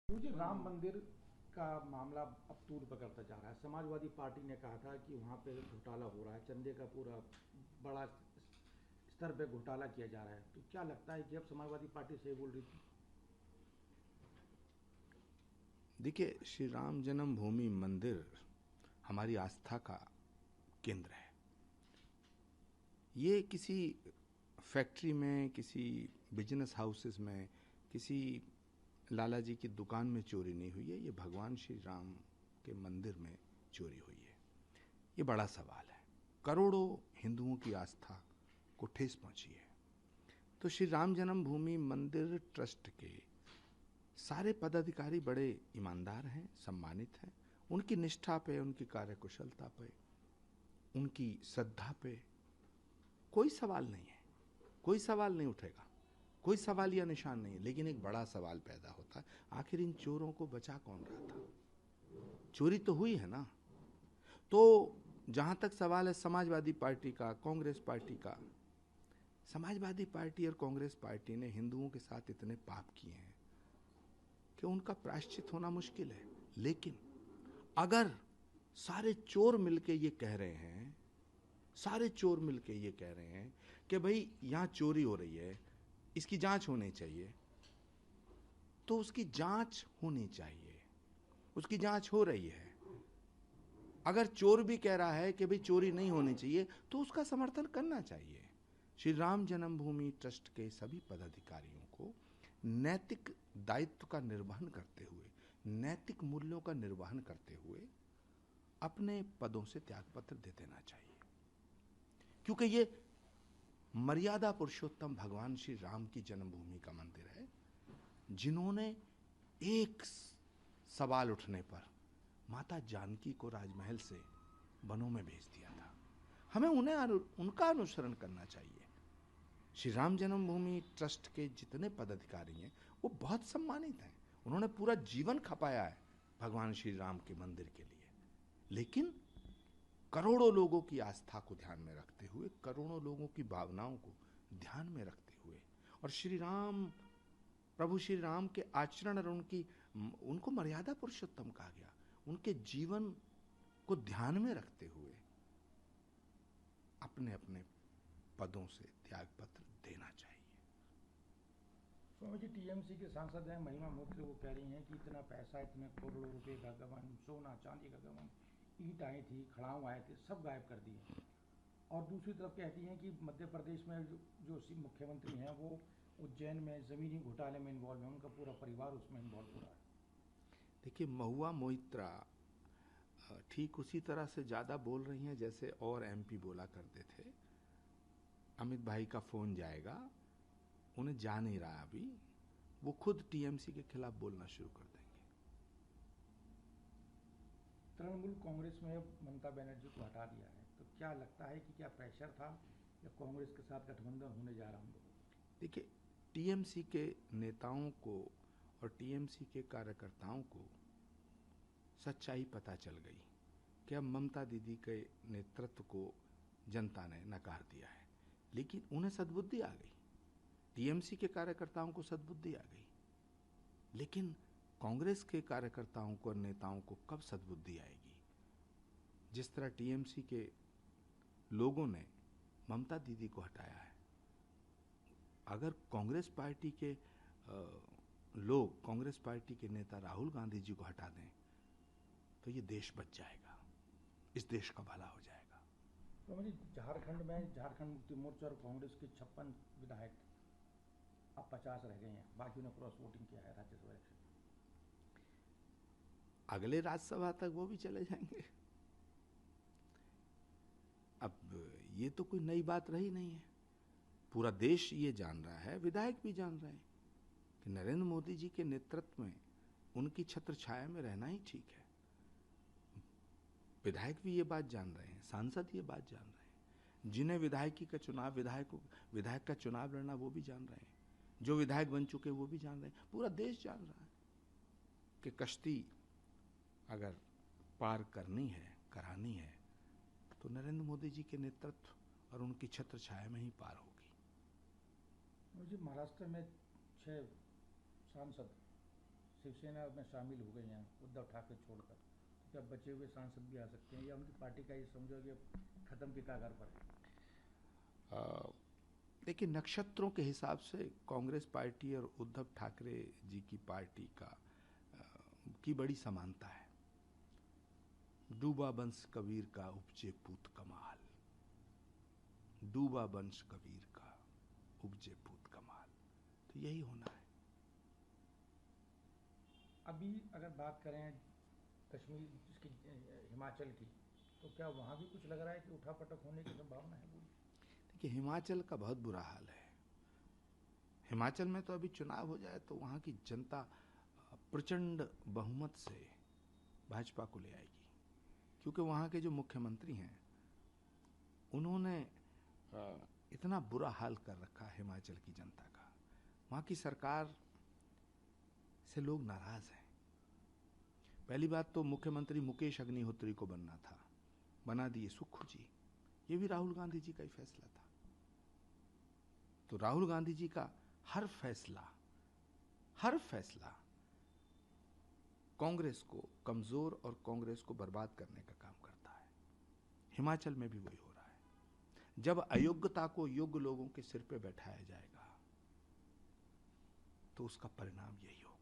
मुझे राम मंदिर का मामला अब तूल पकड़ता जा रहा है। समाजवादी पार्टी ने कहा था कि वहाँ पे घोटाला हो रहा है, चंदे का पूरा बड़ा स्तर पे घोटाला किया जा रहा है। तो क्या लगता है कि अब समाजवादी पार्टी सही बोल रही थी? देखिए, श्री राम जन्मभूमि मंदिर हमारी आस्था का केंद्र है। ये किसी फैक्ट्री में, किसी बिजनेस हाउसेस में, किसी लाला जी की दुकान में चोरी नहीं हुई है। ये भगवान श्री राम के मंदिर में चोरी हुई है। ये बड़ा सवाल है। करोड़ों हिंदुओं की आस्था को ठेस पहुंची है। तो श्री राम जन्मभूमि मंदिर ट्रस्ट के सारे पदाधिकारी बड़े ईमानदार हैं, सम्मानित हैं। उनकी निष्ठा पे, उनकी कार्यकुशलता पे, उनकी श्रद्धा पे कोई सवाल नहीं है। कोई सवाल नहीं उठेगा, कोई सवाल या निशान नहीं है। लेकिन एक बड़ा सवाल पैदा होता है, आखिर इन चोरों को बचा कौन रहा था? चोरी तो हुई है ना। तो जहां तक सवाल है समाजवादी पार्टी का, कांग्रेस पार्टी का, समाजवादी पार्टी और कांग्रेस पार्टी ने हिंदुओं के साथ इतने पाप किए हैं कि उनका प्रायश्चित होना मुश्किल है। लेकिन अगर सारे चोर मिलके ये कह रहे हैं, सारे चोर मिलके ये कह रहे हैं कि भाई यहां चोरी हो रही है, इसकी जांच होनी चाहिए, तो उसकी जांच होनी चाहिए। उसकी जांच हो रही है। अगर चोर भी कह रहा है कि भाई चोरी नहीं होनी चाहिए, तो उसका समर्थन करना चाहिए। श्री राम जन्मभूमि ट्रस्ट के सभी पदाधिकारियों को नैतिक दायित्व का निर्वहन करते हुए, नैतिक मूल्यों का निर्वहन करते हुए अपने पदों से त्यागपत्र दे देना चाहिए। क्योंकि ये मर्यादा पुरुषोत्तम भगवान श्री राम की जन्मभूमि का मंदिर है, जिन्होंने एक सवाल उठने पर माता जानकी को राजमहल से वनों में भेज दिया था। हमें उनका अनुसरण करना चाहिए। श्री राम जन्मभूमि ट्रस्ट के जितने पदाधिकारी हैं वो बहुत सम्मानित हैं। उन्होंने पूरा जीवन खपाया है भगवान श्री राम के मंदिर के लिए। लेकिन करोड़ों लोगों की आस्था को ध्यान में रखते हुए, करोड़ों लोगों की भावनाओं को ध्यान में रखते हुए, और श्री राम, प्रभु श्री राम के आचरण और उनको मर्यादा पुरुषोत्तम कहा गया, उनके जीवन को ध्यान में रखते हुए अपने अपने पदों से त्यागपत्र देना चाहिए। स्वामी जी, टीएमसी के सांसद हैं महिमा मोर्चे, वो कह रही हैं कि इतना पैसा, इतने करोड़ों रुपए का गबन, सोना चांदी का गबन, ईंट आई थी, खड़ाऊ आए थे, सब गायब कर दिए। और दूसरी तरफ कहती हैं कि मध्य प्रदेश में जो मुख्यमंत्री हैं वो उज्जैन में ज़मीनी घोटाले में इन्वॉल्व है, उनका पूरा परिवार उसमें इन्वॉल्व हो रहा है। देखिए, महुआ मोइत्रा ठीक उसी तरह से ज्यादा बोल रही हैं जैसे और एमपी बोला करते थे। अमित भाई का फोन जाएगा, उन्हें जा नहीं रहा अभी, वो खुद टीएमसी के खिलाफ बोलना शुरू कर देंगे। तृणमूल कांग्रेस में ममता बनर्जी को हटा दिया है, तो क्या लगता है कि क्या प्रेशर था या कांग्रेस के साथ गठबंधन होने जा रहा हम लोग? देखिए, टीएमसी के नेताओं को और टीएमसी के कार्यकर्ताओं को सच्चाई पता चल गई कि अब ममता दीदी के नेतृत्व को जनता ने नकार दिया है। लेकिन उन्हें सद्बुद्धि आ गई, टीएमसी के कार्यकर्ताओं को सद्बुद्धि आ गई। लेकिन कांग्रेस के कार्यकर्ताओं को और नेताओं को कब सद्बुद्धि आएगी? जिस तरह टीएमसी के लोगों ने ममता दीदी को हटाया है, अगर कांग्रेस पार्टी के लोग, कांग्रेस पार्टी के नेता राहुल गांधी जी को हटा दें तो ये देश बच जाएगा, इस देश का भला हो जाएगा। तो मुझे झारखंड में झारखंड मुक्ति मोर्चा और कांग्रेस के 56 विधायक अब 50 रह गए हैं, बाकी ने क्रॉस वोटिंग किया है राज्यसभा इलेक्शन। अगले राज्यसभा तक वो भी चले जाएंगे। अब ये तो कोई नई बात रही नहीं है। पूरा देश ये जान रहा है, विधायक भी जान रहे हैं कि नरेंद्र मोदी जी के नेतृत्व में उनकी छत्र छाया में रहना ही ठीक है। विधायक भी ये बात जान रहे हैं, सांसद ये बात जान रहे हैं। जिन्हें विधायकी का चुनाव, विधायक का चुनाव लड़ना, वो भी जान रहे हैं। जो विधायक बन चुके वो भी जान रहे हैं। पूरा देश जान रहा है कि कश्ती अगर पार करनी है, करानी है, तो नरेंद्र मोदी जी के नेतृत्व और उनकी छत्र छाया में ही पार होगी। मुझे महाराष्ट्र में 6 सांसद शिवसेना में शामिल हो गई हैं उद्धव ठाकरे छोड़कर, तो क्या बचे हुए सांसद भी आ सकते हैं या उनकी पार्टी का ये समझो कि खत्म की कगार पर है? देखिए, नक्षत्रों के हिसाब से कांग्रेस पार्टी और उद्धव ठाकरे जी की पार्टी की बड़ी समानता है। डूबा वंश कबीर का उपजे पूत कमाल, डूबा वंश कबीर का उपजे पूत कमाल, तो यही होना है। अभी अगर बात करें कश्मीर जिसकी हिमाचल की, तो क्या वहाँ भी कुछ लग रहा है कि उठापटक होने की संभावना है पूरी? देखिए, हिमाचल का बहुत बुरा हाल है। हिमाचल में तो अभी चुनाव हो जाए तो वहाँ की जनता प्रचंड बहुमत से भाजपा को ले आएगी, क्योंकि वहाँ के जो मुख्यमंत्री हैं उन्होंने इतना बुरा हाल कर रखा है हिमाचल की जनता का। वहाँ की सरकार से लोग नाराज हैं। पहली बात तो मुख्यमंत्री मुकेश अग्निहोत्री को बनना था, बना दिए सुक्खू जी। ये भी राहुल गांधी जी का ही फैसला था। तो राहुल गांधी जी का हर फैसला कांग्रेस को कमजोर और कांग्रेस को बर्बाद करने का काम करता है। हिमाचल में भी वही हो रहा है। जब अयोग्यता को योग्य लोगों के सिर पे बैठाया जाएगा तो उसका परिणाम यही होगा।